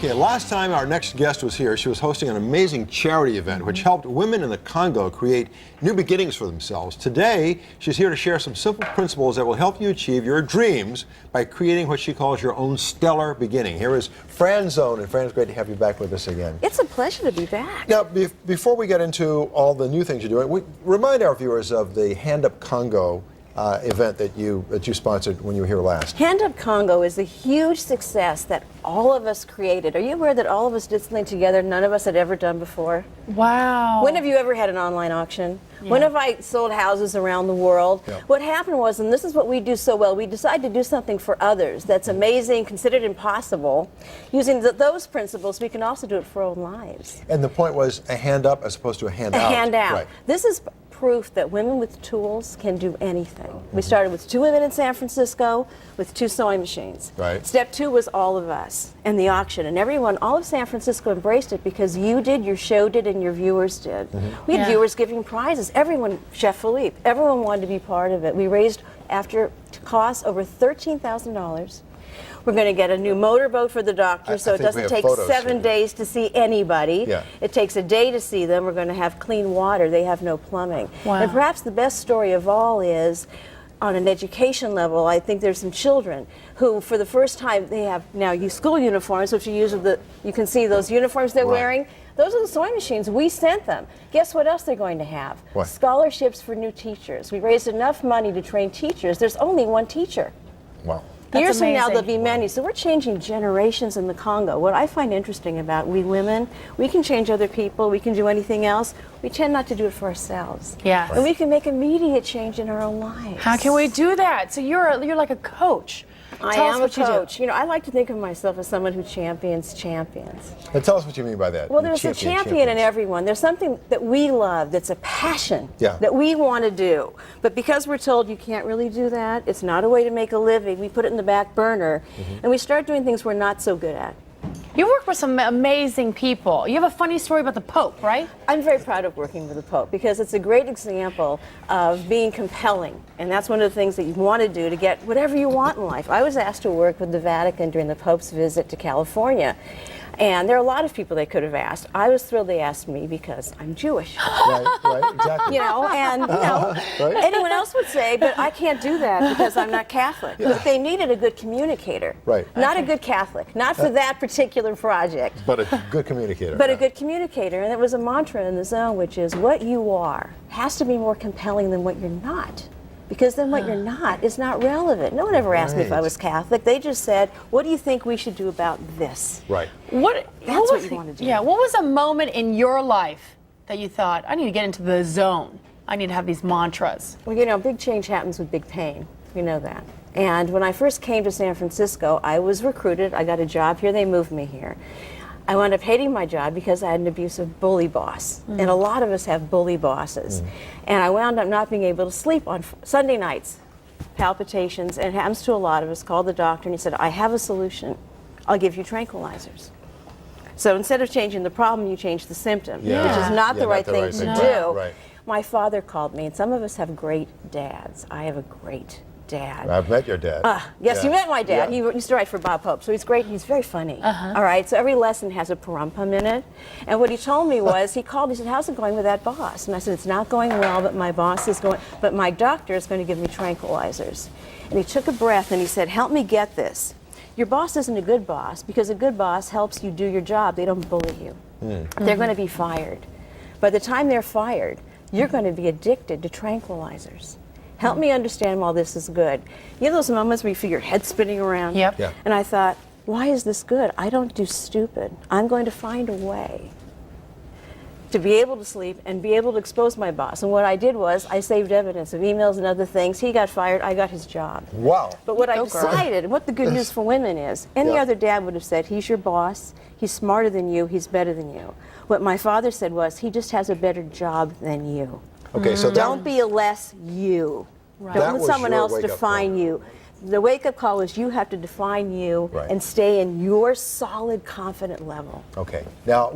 Okay, last time our next guest was here, she was hosting an amazing charity event which helped women in the Congo create new beginnings for themselves. Today, she's here to share some simple principles that will help you achieve your dreams by creating what she calls your own stellar beginning. Here is Fran Zone, and Fran, it's great to have you back with us again. It's a pleasure to be back. Now, before we get into all the new things you're doing, remind our viewers of the Hand Up Congo event that you sponsored when you were here last. Hand Up Congo is a huge success that all of us created. Are you aware that all of us did something together none of us had ever done before? Wow. When have you ever had an online auction? Yeah. When have I sold houses around the world? Yeah. What happened was, and this is what we do so well, we decided to do something for others that's amazing, considered impossible. Using those principles, we can also do it for our own lives. And the point was a hand up as opposed to a hand out. A hand out. Right. This is proof that women with tools can do anything. We started with 2 women in San Francisco with 2 sewing machines. Right. Step 2 was all of us and the auction, and everyone, all of San Francisco embraced it because you did, your show did, and your viewers did. We had viewers giving prizes. Everyone, Chef Philippe, everyone wanted to be part of it. We raised, after costs, over $13,000. We're going to get a new motorboat for the doctor, so it doesn't take 7 days to see anybody. Yeah. It takes a day to see them. We're going to have clean water. They have no plumbing. Wow. And perhaps the best story of all is, on an education level, I think there's some children who, for the first time, they have now school uniforms, which you can see those uniforms they're wearing. Those are the sewing machines. We sent them. Guess what else they're going to have? What? Scholarships for new teachers. We raised enough money to train teachers. There's only 1 teacher. Wow. That's Years from now, amazing. there'll be many. So we're changing generations in the Congo. What I find interesting about we women, we can change other people. We can do anything else. We tend not to do it for ourselves. Yes. And we can make immediate change in our own lives. How can we do that? So you're like a coach. I Tell us am a what you do. coach. You know, I like to think of myself as someone who champions champions. And tell us what you mean by that. Well, You there's a champion in champions. everyone. There's something that we love that's a passion Yeah. that we want to do. But because we're told you can't really do that, it's not a way to make a living, we put it in the back burner, and we start doing things we're not so good at. You work with some amazing people. You have a funny story about the Pope, right? I'm very proud of working with the Pope because it's a great example of being compelling. And that's one of the things that you want to do to get whatever you want in life. I was asked to work with the Vatican during the Pope's visit to California. And there are a lot of people they could have asked. I was thrilled they asked me because I'm Jewish. Right, exactly. You know, and Right. anyone else would say, but I can't do that because I'm not Catholic. But they needed a good communicator. Right. Not a good Catholic. Not for that particular project. But a good communicator. But a good communicator. And there was a mantra in the zone, which is what you are has to be more compelling than what you're not. Because then what you're not is not relevant. No one ever asked me if I Right. was Catholic. They just said, what do you think we should do about this? Right. That's what you want to do. Yeah. What was a moment in your life that you thought, I need to get into the zone? I need to have these mantras. Well, you know, big change happens with big pain. We know that. And when I first came to San Francisco, I was recruited. I got a job here. They moved me here. I wound up hating my job because I had an abusive bully boss. And a lot of us have bully bosses. And I wound up not being able to sleep on Sunday nights. Palpitations, and it happens to a lot of us. Called the doctor and he said, I have a solution. I'll give you tranquilizers. So instead of changing the problem, you change the symptom, Yeah. which is not Yeah, the right not the thing right to thing. do. Right. My father called me, and some of us have great dads. I have a great dad. I've met your dad. Yes, Yeah. you met my dad. Yeah. He used to write for Bob Hope, so he's great. He's very funny. All right, so every lesson has a parumpum in it. And what he told me was, he called me, he said, how's it going with that boss? And I said, it's not going well, but my boss is going, but my doctor is going to give me tranquilizers. And he took a breath and he said, help me get this. Your boss isn't a good boss because a good boss helps you do your job. They don't bully you. They're going to be fired. By the time they're fired, you're going to be addicted to tranquilizers. Help me understand why this is good. You have those moments where you feel your head spinning around? Yep. Yeah. And I thought, why is this good? I don't do stupid. I'm going to find a way to be able to sleep and be able to expose my boss. And what I did was I saved evidence of emails and other things. He got fired, I got his job. Wow. But what I Go, girl. decided, and what the good news for women is, any Yeah. other dad would have said, he's your boss, he's smarter than you, he's better than you. What my father said was, he just has a better job than you. Okay, so Don't be a less you. That Don't let was someone your else wake-up define call. you. The wake-up call is you have to define you Right. and stay in your solid, confident level. Okay. Now.